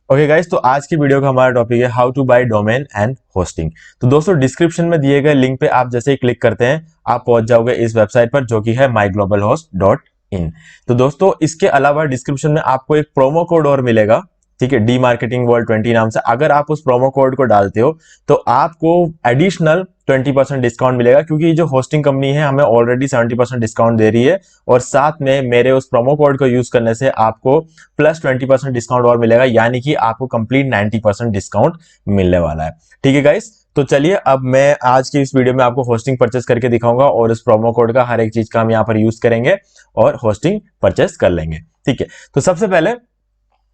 Okay guys, तो आज की वीडियो का हमारा टॉपिक है how to buy domain and hosting. तो दोस्तों डिस्क्रिप्शन में दिए गए लिंक पे आप जैसे ही क्लिक करते हैं आप पहुंच जाओगे इस वेबसाइट पर जो कि है myglobalhost.in। तो दोस्तों इसके अलावा डिस्क्रिप्शन में आपको एक प्रोमो कोड और मिलेगा, ठीक है, डी मार्केटिंग वर्ल्ड 20 नाम से। अगर आप उस प्रोमो कोड को डालते हो तो आपको एडिशनल 20% डिस्काउंट मिलेगा, क्योंकि जो होस्टिंग कंपनी है हमें ऑलरेडी 70% डिस्काउंट दे रही है और साथ में मेरे उस प्रोमो कोड को यूज करने से आपको प्लस 20% डिस्काउंट और मिलेगा, यानी कि आपको कंप्लीट 90% डिस्काउंट मिलने वाला है। ठीक है गाइस, तो चलिए अब मैं आज की इस वीडियो में आपको होस्टिंग परचेस करके दिखाऊंगा और इस प्रोमो कोड का हर एक चीज का हम यहाँ पर यूज करेंगे और होस्टिंग परचेस कर लेंगे। ठीक है, तो सबसे पहले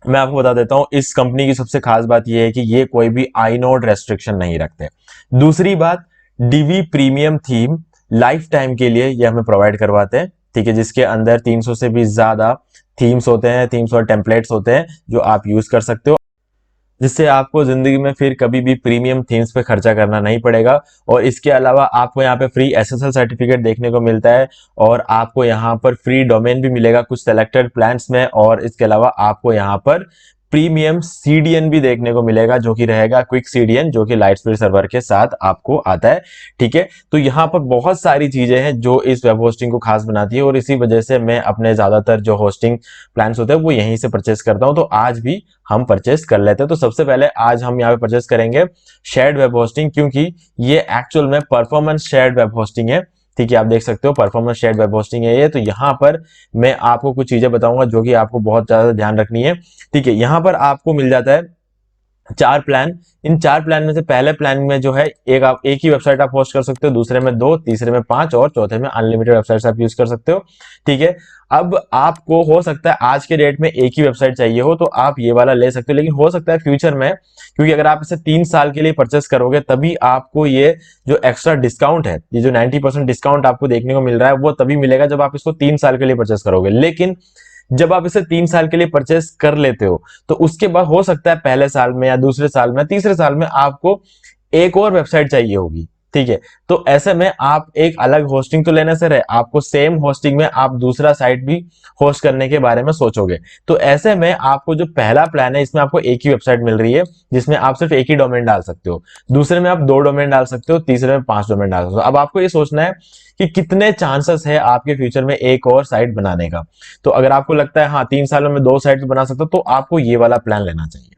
मैं आपको बता देता हूं इस कंपनी की सबसे खास बात यह है कि ये कोई भी आईनोड रेस्ट्रिक्शन नहीं रखते। दूसरी बात, Divi premium theme lifetime के लिए ये हमें प्रोवाइड करवाते हैं, ठीक है, जिसके अंदर 300 से भी ज्यादा थीम्स होते हैं, थीम्स और टेम्पलेट्स होते हैं जो आप यूज कर सकते हो, जिससे आपको जिंदगी में फिर कभी भी प्रीमियम थीम्स पे खर्चा करना नहीं पड़ेगा। और इसके अलावा आपको यहाँ पे फ्री एसएसएल सर्टिफिकेट देखने को मिलता है और आपको यहाँ पर फ्री डोमेन भी मिलेगा कुछ सेलेक्टेड प्लान्स में। और इसके अलावा आपको यहाँ पर प्रीमियम सीडीएन भी देखने को मिलेगा जो कि रहेगा क्विक सीडीएन, जो कि लाइटस्पीड सर्वर के साथ आपको आता है। ठीक है, तो यहाँ पर बहुत सारी चीजें हैं जो इस वेब होस्टिंग को खास बनाती है और इसी वजह से मैं अपने ज्यादातर जो होस्टिंग प्लान्स होते हैं वो यहीं से परचेस करता हूं। तो आज भी हम परचेस कर लेते हैं। तो सबसे पहले आज हम यहाँ पे परचेस करेंगे शेयर्ड वेब होस्टिंग, क्योंकि ये एक्चुअल में परफॉर्मेंस शेयर्ड वेब होस्टिंग है। ठीक है, आप देख सकते हो परफॉर्मेंस शेयर्ड वेब होस्टिंग है ये। तो यहाँ पर मैं आपको कुछ चीजें बताऊंगा जो कि आपको बहुत ज्यादा ध्यान रखनी है। ठीक है, यहाँ पर आपको मिल जाता है 4 प्लान। इन 4 प्लान में से पहले प्लान में जो है एक आप एक ही वेबसाइट आप होस्ट कर सकते हो, दूसरे में 2, तीसरे में 5 और चौथे में अनलिमिटेड वेबसाइट्स आप यूज कर सकते हो। ठीक है, अब आपको हो सकता है आज के डेट में एक ही वेबसाइट चाहिए हो तो आप ये वाला ले सकते हो, लेकिन हो सकता है फ्यूचर में, क्योंकि अगर आप इसे 3 साल के लिए परचेस करोगे तभी आपको ये जो एक्स्ट्रा डिस्काउंट है, ये जो 90% डिस्काउंट आपको देखने को मिल रहा है वो तभी मिलेगा जब आप इसको 3 साल के लिए परचेस करोगे। लेकिन जब आप इसे 3 साल के लिए परचेस कर लेते हो तो उसके बाद हो सकता है पहले साल में या दूसरे साल में तीसरे साल में आपको एक और वेबसाइट चाहिए होगी। ठीक है, तो ऐसे में आप एक अलग होस्टिंग तो लेने से रहे, आपको सेम होस्टिंग में आप दूसरा साइट भी होस्ट करने के बारे में सोचोगे। तो ऐसे में आपको जो पहला प्लान है इसमें आपको एक ही वेबसाइट मिल रही है जिसमें आप सिर्फ एक ही डोमेन डाल सकते हो, दूसरे में आप 2 डोमेन डाल सकते हो, तीसरे में 5 डोमेन डाल सकते हो। अब आपको ये सोचना है कि कितने चांसेस है आपके फ्यूचर में एक और साइट बनाने का। तो अगर आपको लगता है हाँ 3 साल में 2 साइट बना सकता हूं तो आपको ये वाला प्लान लेना चाहिए।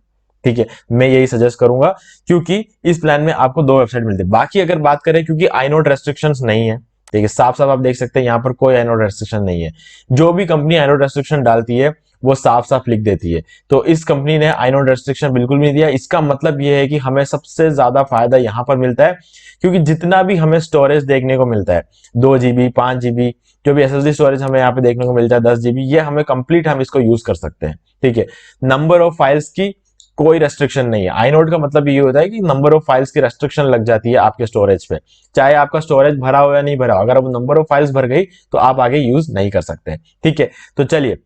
ठीक है, मैं यही सजेस्ट करूंगा क्योंकि इस प्लान में आपको 2 वेबसाइट मिलती है। बाकी अगर बात करें, क्योंकि आईनोड रेस्ट्रिक्शंस नहीं है, ठीक है, साफ साफ आप देख सकते हैं यहाँ पर कोई आईनोड रेस्ट्रिक्शन नहीं है। जो भी कंपनी आईनोड रेस्ट्रिक्शन डालती है वो साफ साफ लिख देती है। तो इस कंपनी ने आईनोड रेस्ट्रिक्शन बिल्कुल नहीं दिया। इसका मतलब ये है कि हमें सबसे ज्यादा फायदा यहाँ पर मिलता है, क्योंकि जितना भी हमें स्टोरेज देखने को मिलता है 2 GB 5 GB, जो भी एसएसडी स्टोरेज हमें यहाँ पे देखने को मिलता है 10 GB, ये हमें कंप्लीट हम इसको यूज कर सकते हैं। ठीक है, नंबर ऑफ फाइल्स की कोई रेस्ट्रिक्शन नहीं है। आईनोड का मतलब ये होता है कि नंबर ऑफ फाइल्स की रेस्ट्रिक्शन लग जाती है आपके स्टोरेज पे, चाहे आपका स्टोरेज भरा हो या नहीं भरा हो, अगर वो नंबर ऑफ फाइल्स भर गई तो आप आगे यूज नहीं कर सकते। ठीक है, तो चलिए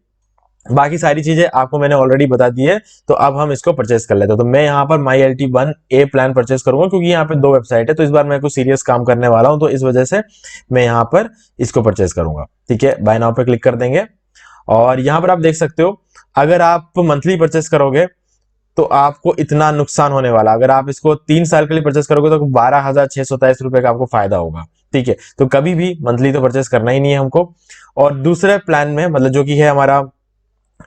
बाकी सारी चीजें आपको मैंने ऑलरेडी बता दी है, तो अब हम इसको परचेस कर लेते हैं। तो मैं यहाँ पर MyLT1A प्लान परचेस करूंगा क्योंकि यहाँ पे 2 वेबसाइट है, तो इस बार मैं कुछ सीरियस काम करने वाला हूं, तो इस वजह से मैं यहाँ पर इसको परचेस करूंगा। ठीक है, बाय नाउ पे क्लिक कर देंगे और यहाँ पर आप देख सकते हो अगर आप मंथली परचेस करोगे तो आपको इतना नुकसान होने वाला, अगर आप इसको 3 साल के लिए परचेस करोगे तो 12,627 रुपए का आपको फायदा होगा। ठीक है, तो कभी भी मंथली तो परचेस करना ही नहीं है हमको। और दूसरे प्लान में मतलब जो कि है हमारा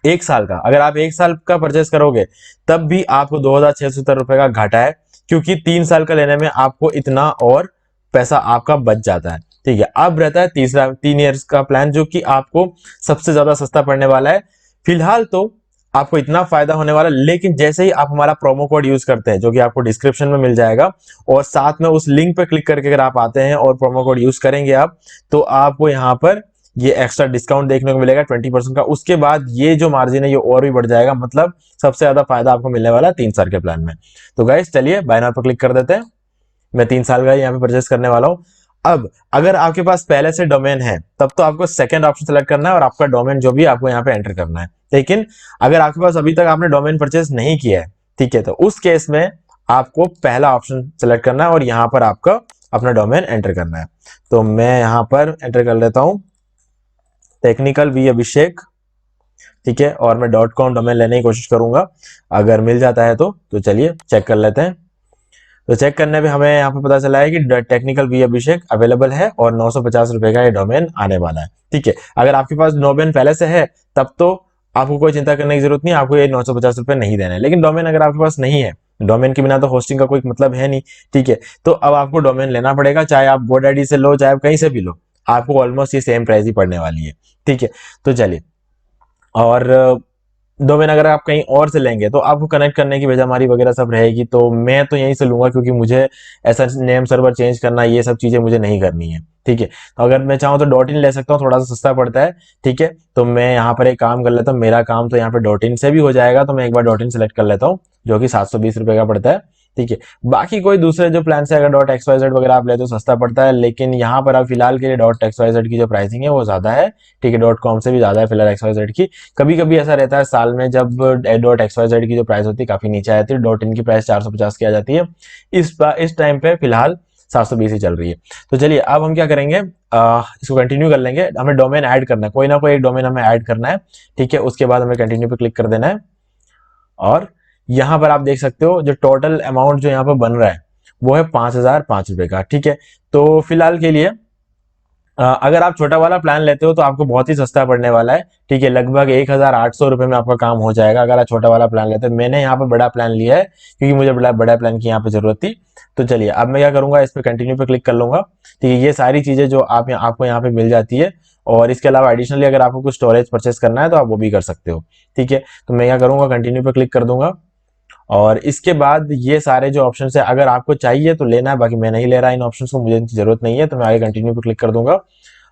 1 साल का, अगर आप 1 साल का परचेस करोगे तब भी आपको 2,670 रुपए का घाटा है, क्योंकि 3 साल का लेने में आपको इतना और पैसा आपका बच जाता है। ठीक है, अब रहता है तीसरा 3 ईयर्स का प्लान जो कि आपको सबसे ज्यादा सस्ता पड़ने वाला है। फिलहाल तो आपको इतना फायदा होने वाला है, लेकिन जैसे ही आप हमारा प्रोमो कोड यूज करते हैं जो कि आपको डिस्क्रिप्शन में मिल जाएगा और साथ में उस लिंक पे क्लिक करके अगर आप आते हैं और प्रोमो कोड यूज करेंगे आप, तो आपको यहाँ पर ये एक्स्ट्रा डिस्काउंट देखने को मिलेगा 20% का। उसके बाद ये जो मार्जिन है ये और भी बढ़ जाएगा, मतलब सबसे ज्यादा फायदा आपको मिलने वाला है 3 साल के प्लान में। तो गाइस चलिए बाय नाउ पर क्लिक कर देते हैं। मैं 3 साल का यहाँ पे परचेस करने वाला हूँ। अब अगर आपके पास पहले से डोमेन है तब तो आपको सेकंड ऑप्शन सेलेक्ट करना है और आपका डोमेन जो भी आपको यहाँ पे एंटर करना है। लेकिन अगर आपके पास अभी तक आपने डोमेन परचेस नहीं किया है, ठीक है, तो उस केस में आपको पहला ऑप्शन सेलेक्ट करना है और यहाँ पर आपका अपना डोमेन एंटर करना है। तो मैं यहाँ पर एंटर कर लेता हूँ टेक्निकल वी अभिषेक ठीक है, और मैं .com डोमेन लेने की कोशिश करूंगा, अगर मिल जाता है तो चलिए चेक कर लेते हैं। तो चेक करने पे हमें यहाँ पे पता चला है कि टेक्निकल वी अभिषेक अवेलेबल है और 950 रुपए का ये डोमेन आने वाला है। ठीक है, अगर आपके पास डोमेन पहले से है तब तो आपको कोई चिंता करने की जरूरत नहीं, आपको ये 950 रुपए नहीं देना है। लेकिन डोमेन अगर आपके पास नहीं है, डोमेन के बिना तो होस्टिंग का कोई मतलब है नहीं। ठीक है, तो अब आपको डोमेन लेना पड़ेगा, चाहे आप GoDaddy से लो, चाहे आप कहीं से भी लो, आपको ऑलमोस्ट ये सेम प्राइस ही पड़ने वाली है। ठीक है, तो चलिए, और डोमेन अगर आप कहीं और से लेंगे तो आपको कनेक्ट करने की बेजामारी वगैरह सब रहेगी, तो मैं तो यहीं से लूंगा, क्योंकि मुझे ऐसा नेम सर्वर चेंज करना, ये सब चीजें मुझे नहीं करनी है। ठीक है, तो अगर मैं चाहूँ तो .in ले सकता हूँ, थोड़ा सा सस्ता पड़ता है। ठीक है, तो मैं यहाँ पर एक काम कर लेता हूँ, मेरा काम तो यहाँ पे .in से भी हो जाएगा, तो मैं एक बार .in सेलेक्ट कर लेता हूँ, जो कि 720 रुपए का पड़ता है। ठीक है, बाकी कोई दूसरे जो प्लान से अगर .xyz वगैरह आप लेते हो सस्ता पड़ता है, लेकिन यहाँ पर अब फिलहाल के लिए .xyz की जो प्राइसिंग है वो ज्यादा है। ठीक है, .com से भी ज्यादा है फिलहाल XYZ की। कभी कभी ऐसा रहता है साल में जब .xyz की जो प्राइस होती है काफी नीचे आती है, .in की प्राइस 450 की आ जाती है। इस टाइम पे फिलहाल 720 ही चल रही है। तो चलिए अब हम क्या करेंगे, इसको कंटिन्यू कर लेंगे। हमें डोमेन ऐड करना है, कोई ना कोई एक डोमेन हमें ऐड करना है। ठीक है, उसके बाद हमें कंटिन्यू पे क्लिक कर देना है, और यहां पर आप देख सकते हो जो टोटल अमाउंट जो यहाँ पर बन रहा है वो है 5005 रुपए का। ठीक है, तो फिलहाल के लिए अगर आप छोटा वाला प्लान लेते हो तो आपको बहुत ही सस्ता पड़ने वाला है। ठीक है, लगभग 1800 रुपए में आपका काम हो जाएगा अगर आप छोटा वाला प्लान लेते हो। मैंने यहाँ पे बड़ा प्लान लिया है क्योंकि मुझे बड़ा प्लान की यहाँ पे जरूरत थी। तो चलिए अब मैं क्या करूंगा, इस पे कंटिन्यू पे क्लिक कर लूंगा। ठीक है, ये सारी चीजें जो आपको यहाँ पे मिल जाती है, और इसके अलावा एडिशनली अगर आपको कुछ स्टोरेज परचेस करना है तो आप वो भी कर सकते हो। ठीक है, तो मैं क्या करूंगा, कंटिन्यू पे क्लिक कर दूंगा, और इसके बाद ये सारे जो ऑप्शन है अगर आपको चाहिए तो लेना है, बाकी मैं नहीं ले रहा इन ऑप्शंस को, मुझे इनकी जरूरत नहीं है, तो मैं आगे कंटिन्यू पे क्लिक कर दूंगा।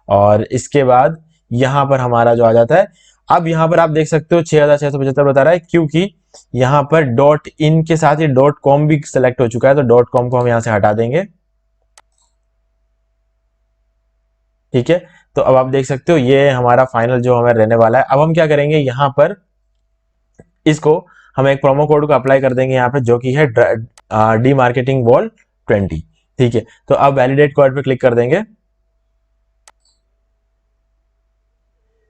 और इसके बाद यहां पर हमारा जो आ जाता है, अब यहां पर आप देख सकते हो 6675 बता रहा है, क्योंकि यहां पर .in के साथ ही .com भी सिलेक्ट हो चुका है, तो .com को हम यहां से हटा देंगे। ठीक है, तो अब आप देख सकते हो ये हमारा फाइनल जो हमें रहने वाला है। अब हम क्या करेंगे, यहां पर इसको हम एक प्रोमो कोड को अप्लाई कर देंगे यहाँ पे, जो कि है डी मार्केटिंग वॉल 20। ठीक है, तो अब वैलिडेट कोड पे क्लिक कर देंगे,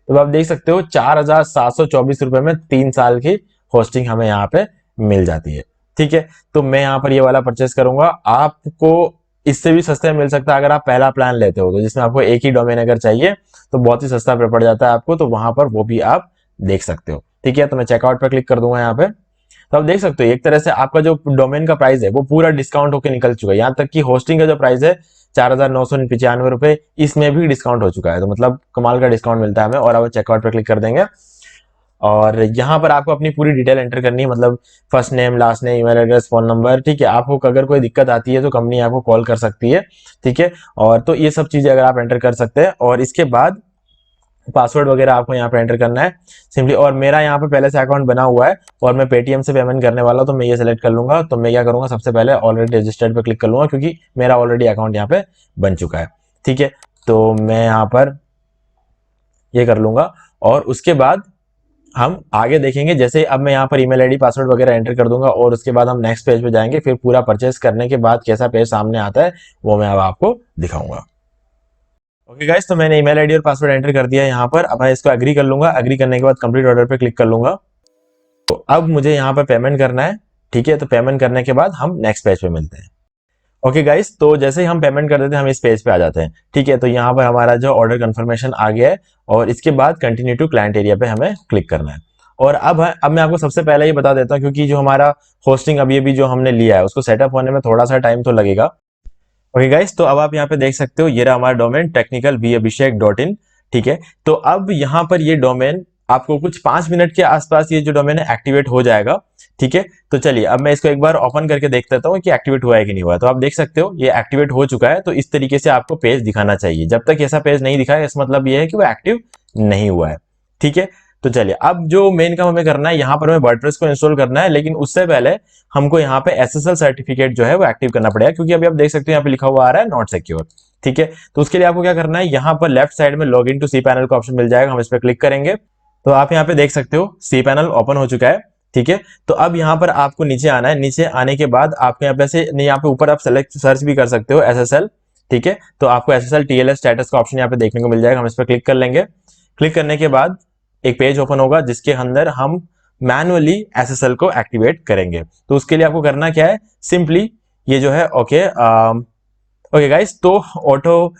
तो आप देख सकते हो 4724 रुपए में 3 साल की होस्टिंग हमें यहाँ पे मिल जाती है। ठीक है, तो मैं यहाँ पर ये वाला परचेस करूंगा। आपको इससे भी सस्ते में मिल सकता है अगर आप पहला प्लान लेते हो, तो जिसमें आपको एक ही डोमेन अगर चाहिए तो बहुत ही सस्ता पड़ जाता है आपको, तो वहां पर वो भी आप देख सकते हो। ठीक है, तो मैं चेकआउट पर क्लिक कर दूंगा यहाँ पे, तो आप देख सकते हो एक तरह से आपका जो डोमेन का प्राइस है वो पूरा डिस्काउंट होकर निकल चुका है। यहाँ तक कि होस्टिंग का जो प्राइस है 4995 रुपए, इसमें भी डिस्काउंट हो चुका है, तो मतलब कमाल का डिस्काउंट मिलता है हमें। और अब चेकआउट पर क्लिक कर देंगे, और यहाँ पर आपको अपनी पूरी डिटेल एंटर करनी है, मतलब first name, last name, email address, phone number. ठीक है, आपको अगर कोई दिक्कत आती है तो कंपनी आपको कॉल कर सकती है। ठीक है, और तो ये सब चीजें अगर आप एंटर कर सकते हैं, और इसके बाद पासवर्ड वगैरह आपको यहाँ पे एंटर करना है सिंपली। और मेरा यहाँ पे पहले से अकाउंट बना हुआ है और मैं पेटीएम से पेमेंट करने वाला हूँ, तो मैं ये सेलेक्ट कर लूंगा। तो मैं क्या करूंगा, सबसे पहले ऑलरेडी रजिस्टर्ड पे क्लिक कर लूंगा, क्योंकि मेरा ऑलरेडी अकाउंट यहाँ पे बन चुका है। ठीक है, तो मैं यहाँ पर ये कर लूंगा, और उसके बाद हम आगे देखेंगे। जैसे अब मैं यहाँ पर ईमेल आईडी, पासवर्ड वगैरह एंटर कर दूंगा, और उसके बाद हम नेक्स्ट पेज पे जाएंगे। फिर पूरा परचेस करने के बाद कैसा पेज सामने आता है वो मैं अब आपको दिखाऊंगा। ओके गाइस, तो मैंने ईमेल आईडी और पासवर्ड एंटर कर दिया है यहाँ पर। अब मैं इसको एग्री कर लूंगा, एग्री करने के बाद कंप्लीट ऑर्डर पे क्लिक कर लूंगा। तो अब मुझे यहाँ पर पेमेंट करना है। ठीक है, तो पेमेंट करने के बाद हम नेक्स्ट पेज पे मिलते हैं। ओके गाइस, तो जैसे ही हम पेमेंट कर देते हैं हम इस पेज पे आ जाते हैं। ठीक है, तो यहाँ पर हमारा जो ऑर्डर कंफर्मेशन आ गया है, और इसके बाद कंटिन्यू टू क्लाइंट एरिया पे हमें क्लिक करना है। और अब मैं आपको सबसे पहले ये बता देता हूँ, क्योंकि जो हमारा होस्टिंग अभी जो हमने लिया है उसको सेटअप होने में थोड़ा सा टाइम तो लगेगा। ओके गाइस, तो अब आप यहाँ पे देख सकते हो ये रहा हमारा डोमेन technicalvabhishek.in। ठीक है, तो अब यहाँ पर ये डोमेन आपको कुछ 5 मिनट के आसपास ये जो डोमेन है एक्टिवेट हो जाएगा। ठीक है, तो चलिए अब मैं इसको एक बार ओपन करके देख लेता हूँ कि एक्टिवेट हुआ है कि नहीं हुआ है। तो आप देख सकते हो ये एक्टिवेट हो चुका है, तो इस तरीके से आपको पेज दिखाना चाहिए। जब तक ऐसा पेज नहीं दिखाए इसका मतलब ये है कि वो एक्टिव नहीं हुआ है। ठीक है, तो चलिए अब जो मेन काम हमें करना है, यहाँ पर हमें वर्डप्रेस को इंस्टॉल करना है, लेकिन उससे पहले हमको यहाँ पे एसएसएल सर्टिफिकेट जो है वो एक्टिव करना पड़ेगा, क्योंकि अभी आप देख सकते हो यहाँ पे लिखा हुआ आ रहा है नॉट सिक्योर। ठीक है, तो उसके लिए आपको क्या करना है, यहाँ पर लेफ्ट साइड में log in to cPanel का ऑप्शन मिल जाएगा, हम इस पर क्लिक करेंगे। तो आप यहाँ पे देख सकते हो सी पैनल ओपन हो चुका है। ठीक है, तो अब यहाँ पर आपको नीचे आना है। नीचे आने के बाद आपको यहाँ पे से नहीं, यहाँ पे ऊपर आप सेलेक्ट सर्च भी कर सकते हो एसएसएल। ठीक है, तो आपको एसएसएल टीएलएस स्टेटस का ऑप्शन यहाँ पे देखने को मिल जाएगा, हम इस पर क्लिक कर लेंगे। क्लिक करने के बाद एक पेज ओपन होगा जिसके अंदर हम मैनुअली एसएसएल को एक्टिवेट करेंगे। तो उसके लिए आपको करना क्या है, सिंपली ये जो है ओके ओके गाइस, तो ऑटो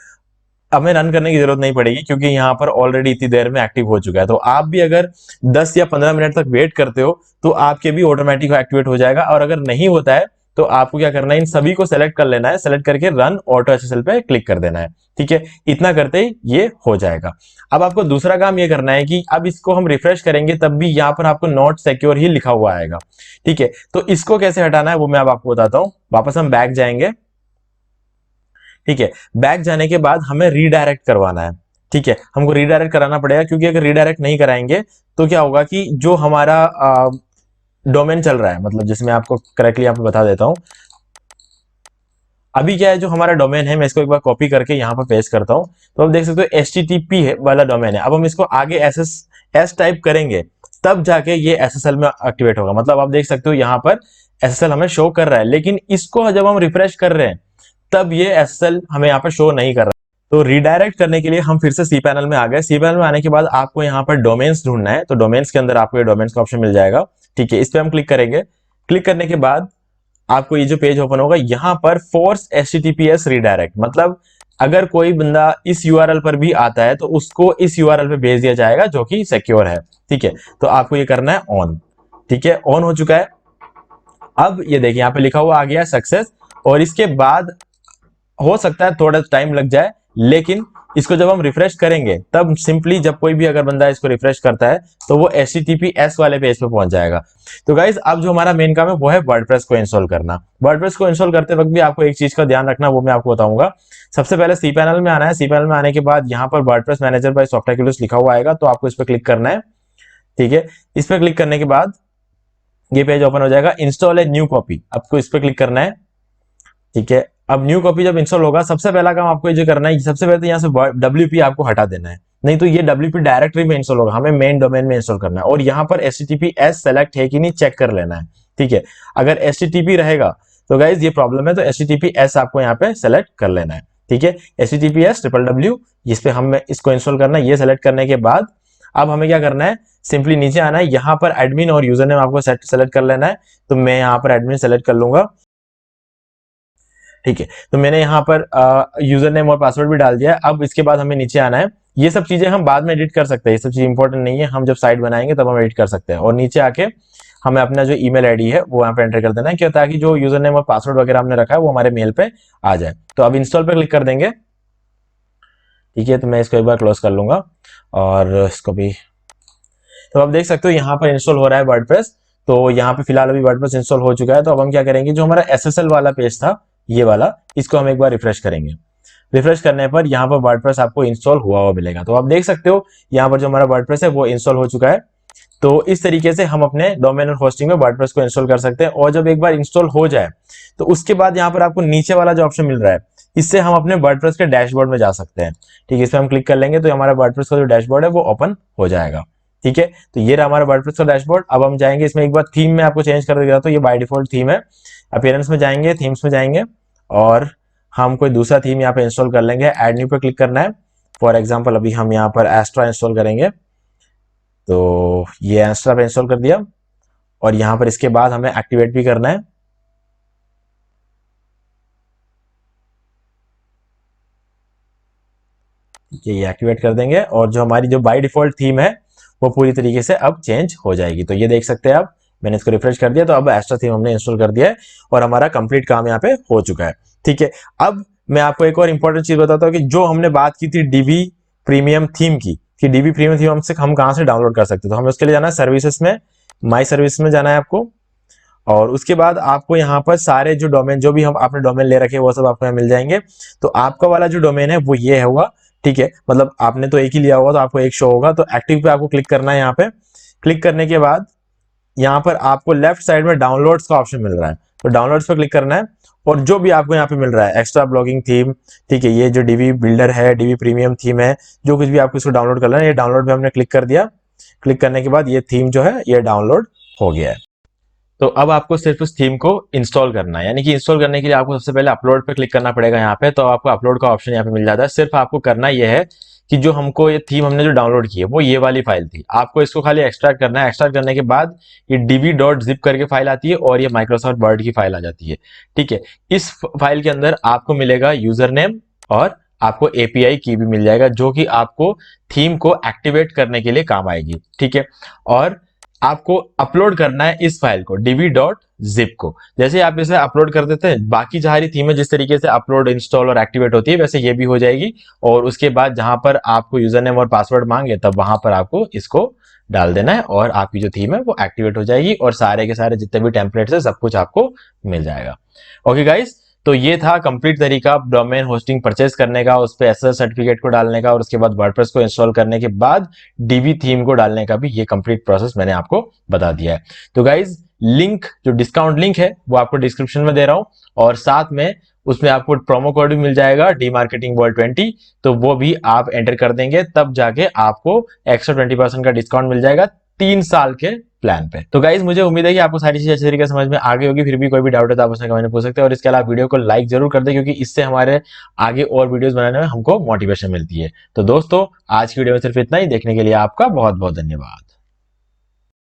हमें रन करने की जरूरत नहीं पड़ेगी क्योंकि यहाँ पर ऑलरेडी इतनी देर में एक्टिव हो चुका है। तो आप भी अगर 10 या 15 मिनट तक वेट करते हो तो आपके भी ऑटोमेटिक एक्टिवेट हो जाएगा। और अगर नहीं होता है तो आपको क्या करना है, इन सभी को सेलेक्ट कर लेना है, सेलेक्ट करके रन ऑटो एसएसएल पे क्लिक कर देना है। ठीक है, इतना करते ही ये हो जाएगा। अब आपको दूसरा काम ये करना है कि अब इसको हम रिफ्रेश करेंगे तब भी यहाँ पर आपको नॉट सिक्योर ही लिखा हुआ आएगा। ठीक है, तो इसको कैसे हटाना है वो मैं अब आपको बताता हूँ। वापस हम बैक जाएंगे। ठीक है, बैक जाने के बाद हमें रीडायरेक्ट करवाना है। ठीक है, हमको रीडायरेक्ट कराना पड़ेगा क्योंकि अगर रीडायरेक्ट नहीं कराएंगे तो क्या होगा कि जो हमारा डोमेन चल रहा है, मतलब जैसे मैं आपको करेक्टली यहाँ पे बता देता हूँ। अभी क्या है, जो हमारा डोमेन है, मैं इसको एक बार कॉपी करके यहाँ पर पेस्ट करता हूँ। तो आप देख सकते हो HTTP है वाला डोमेन है। अब हम इसको आगे एस टाइप करेंगे तब जाके ये SSL में एक्टिवेट होगा। मतलब आप देख सकते हो यहाँ पर SSL हमें शो कर रहा है, लेकिन इसको जब हम रिफ्रेश कर रहे हैं तब ये SSL हमें यहाँ पर शो नहीं कर रहा। तो रीडायरेक्ट करने के लिए हम फिर से सी पैनल में आ गए। सी पैनल में आने के बाद आपको यहाँ पर डोमेन्स ढूंढना है। तो डोमेन्स के अंदर आपको ये डोमेन्स का ऑप्शन मिल जाएगा। ठीक है, इस पे हम क्लिक करेंगे। क्लिक करने के बाद आपको ये जो पेज ओपन होगा, यहाँ पर फोर्स HTTPS रीडायरेक्ट, मतलब अगर कोई बंदा इस URL पर भी आता है तो उसको इस URL पे भेज दिया जाएगा जो कि सिक्योर है। ठीक है, तो आपको ये करना है ऑन। ठीक है, ऑन हो चुका है। अब ये देखिए यहाँ पे लिखा हुआ आ गया सक्सेस। और इसके बाद हो सकता है थोड़ा टाइम लग जाए, लेकिन इसको जब हम रिफ्रेश करेंगे तब सिंपली जब कोई भी अगर बंदा इसको रिफ्रेश करता है तो वो HTTPS वाले पेज पे पहुंच जाएगा। तो गाइज अब जो हमारा मेन काम है वो है वर्डप्रेस को इंस्टॉल करना। वर्डप्रेस को इंस्टॉल करते वक्त भी आपको एक चीज का ध्यान रखना, वो मैं आपको बताऊंगा। सबसे पहले सी पैनल में आना है। सी पैनल में आने के बाद यहाँ पर वर्डप्रेस मैनेजर बाय सॉफ्टवेयर लिखा हुआ आएगा, तो आपको इस पर क्लिक करना है। ठीक है, इस पर क्लिक करने के बाद ये पेज ओपन हो जाएगा। इंस्टॉल ए न्यू कॉपी, आपको इस पर क्लिक करना है। ठीक है, अब न्यू कॉपी जब इंस्टॉल होगा, सबसे पहला काम आपको ये करना है, सबसे पहले तो यहाँ से WP आपको हटा देना है, नहीं तो ये WP डायरेक्टरी में इंस्टॉल होगा। हमें मेन डोमेन में इंस्टॉल करना है और यहाँ पर HTTPS सेलेक्ट है कि नहीं चेक कर लेना है। ठीक है, अगर HTTP रहेगा तो गाइज ये प्रॉब्लम है, तो HTTPS आपको यहाँ पे सेलेक्ट कर लेना है। ठीक है, HTTPS www जिस पे हम इसको इंस्टॉल करना है। ये सेलेक्ट करने के बाद अब हमें क्या करना है, सिंपली नीचे आना है, यहाँ पर एडमिन और यूजर नेम आपको सेलेक्ट कर लेना है। तो मैं यहाँ पर एडमिन सेलेक्ट कर लूंगा। ठीक है, तो मैंने यहाँ पर यूजर नेम और पासवर्ड भी डाल दिया है। अब इसके बाद हमें नीचे आना है। ये सब चीजें हम बाद में एडिट कर सकते हैं, ये सब चीज इंपॉर्टेंट नहीं है, हम जब साइट बनाएंगे तब हम एडिट कर सकते हैं। और नीचे आके हमें अपना जो ईमेल आईडी है वो यहाँ पे एंटर कर देना है, क्यों, ताकि जो यूजर नेम और पासवर्ड वगैरह हमने रखा है वो हमारे मेल पे आ जाए। तो अब इंस्टॉल पे क्लिक कर देंगे। ठीक है, तो मैं इसको एक बार क्लोज कर लूंगा और इसको भी। तो आप देख सकते हो यहाँ पर इंस्टॉल हो रहा है वर्डप्रेस। तो यहाँ पे फिलहाल अभी वर्डप्रेस इंस्टॉल हो चुका है। तो अब हम क्या करेंगे, जो हमारा SSL वाला पेज था ये वाला, इसको हम एक बार रिफ्रेश करेंगे। रिफ्रेश करने पर यहाँ पर वर्डप्रेस आपको इंस्टॉल हुआ हुआ मिलेगा। तो आप देख सकते हो यहाँ पर जो हमारा वर्डप्रेस है वो इंस्टॉल हो चुका है। तो इस तरीके से हम अपने डोमेन और होस्टिंग में वर्डप्रेस को इंस्टॉल कर सकते हैं। और जब एक बार इंस्टॉल हो जाए तो उसके बाद यहाँ पर आपको नीचे वाला जो ऑप्शन मिल रहा है, इससे हम अपने वर्डप्रेस के डैशबोर्ड में जा सकते हैं। ठीक है, इस पर हम क्लिक कर लेंगे तो हमारा वर्डप्रेस का जो डैशबोर्ड है वो ओपन हो जाएगा। ठीक है, तो ये रहा हमारा वर्डप्रेस का डैशबोर्ड। अब हम जाएंगे इसमें, एक बार थीम में आपको चेंज कर देगा, तो ये बाय डिफॉल्ट थीम है। अपीयरेंस में जाएंगे, थीम्स में जाएंगे और हम कोई दूसरा थीम यहाँ पे इंस्टॉल कर लेंगे। ऐड न्यू पे क्लिक करना है। फॉर एग्जांपल अभी हम यहाँ पर एस्ट्रा इंस्टॉल करेंगे, तो ये एस्ट्रा पे इंस्टॉल कर दिया। और यहाँ पर इसके बाद हमें एक्टिवेट भी करना है। ये एक्टिवेट कर देंगे और जो हमारी जो बाय डिफॉल्ट थीम है वो पूरी तरीके से अब चेंज हो जाएगी। तो ये देख सकते हैं आप, मैंने इसको रिफ्रेश कर दिया तो अब एस्ट्रा थीम हमने इंस्टॉल कर दिया है और हमारा कंप्लीट काम यहाँ पे हो चुका है। ठीक है, अब मैं आपको एक और इंपॉर्टेंट चीज बताता हूँ कि जो हमने बात की थी DB प्रीमियम थीम की, कि DB प्रीमियम थीम हम कहाँ से डाउनलोड कर सकते हैं। तो हमें उसके लिए जाना है सर्विसेज में, माई सर्विस में जाना है आपको। और उसके बाद आपको यहाँ पर सारे जो डोमेन, जो भी हम आपने डोमेन ले रखे हैं वो सब आपको यहाँ मिल जाएंगे। तो आपका वाला जो डोमेन है वो ये होगा। ठीक है, मतलब आपने तो एक ही लिया होगा तो आपको एक शो होगा। तो एक्टिव पे आपको क्लिक करना है। यहाँ पे क्लिक करने के बाद यहाँ पर आपको लेफ्ट साइड में डाउनलोड्स का ऑप्शन मिल रहा है, तो डाउनलोड्स पर क्लिक करना है। और जो भी आपको यहाँ पे मिल रहा है एक्स्ट्रा ब्लॉगिंग थीम, ठीक है, ये जो DB बिल्डर है, DB प्रीमियम थीम है, जो कुछ भी आपको इसको डाउनलोड करना है, ये डाउनलोड पे हमने क्लिक कर दिया। क्लिक करने के बाद ये थीम जो है ये डाउनलोड हो गया है। तो अब आपको सिर्फ उस थीम को इंस्टॉल करना है, यानी कि इंस्टॉल करने के लिए आपको सबसे पहले अपलोड पे क्लिक करना पड़ेगा। यहाँ पे तो आपको अपलोड का ऑप्शन यहाँ पे मिल जाता है। सिर्फ आपको करना यह है कि जो हमको ये थीम हमने जो डाउनलोड की है वो ये वाली फाइल थी, आपको इसको खाली एक्सट्रैक्ट करना है। एक्सट्रैक्ट करने के बाद ये db.zip करके फाइल आती है और ये माइक्रोसॉफ्ट वर्ड की फाइल आ जाती है। ठीक है, इस फाइल के अंदर आपको मिलेगा यूजर नेम और आपको एपीआई की भी मिल जाएगा, जो कि आपको थीम को एक्टिवेट करने के लिए काम आएगी। ठीक है, और आपको अपलोड करना है इस फाइल को db.zip को। जैसे आप इसे अपलोड कर देते हैं, बाकी सारी थीमें जिस तरीके से अपलोड, इंस्टॉल और एक्टिवेट होती है वैसे ये भी हो जाएगी। और उसके बाद जहां पर आपको यूजर नेम और पासवर्ड मांगे तब वहां पर आपको इसको डाल देना है और आपकी जो थीम है वो एक्टिवेट हो जाएगी और सारे के सारे जितने भी टेम्पलेट्स है सब कुछ आपको मिल जाएगा। ओके गाइस, तो ये था कंप्लीट तरीका डोमेन होस्टिंग परचेज करने का, उस पे एसएसएल सर्टिफिकेट को डालने का और उसके बाद वर्डप्रेस को इंस्टॉल करने के बाद डीबी थीम को डालने का भी ये कंप्लीट प्रोसेस मैंने आपको बता दिया है। तो गाइज लिंक, जो डिस्काउंट लिंक है वो आपको डिस्क्रिप्शन में दे रहा हूं और साथ में उसमें आपको प्रोमो कोड भी मिल जाएगा DMarketingWorld20। तो वो भी आप एंटर कर देंगे तब जाके आपको एक्स्ट्रा 20% का डिस्काउंट मिल जाएगा 3 साल के प्लान पे। तो गाइज मुझे उम्मीद है कि आपको सारी चीजें अच्छी तरीके से समझ में आ गई होगी। फिर भी कोई भी डाउट है तो आप उसमें कमेंट में पूछ सकते हैं और इसके अलावा वीडियो को लाइक जरूर कर दे, क्योंकि इससे हमारे आगे और वीडियोस बनाने में हमको मोटिवेशन मिलती है। तो दोस्तों आज की वीडियो में सिर्फ इतना ही। देखने के लिए आपका बहुत बहुत धन्यवाद।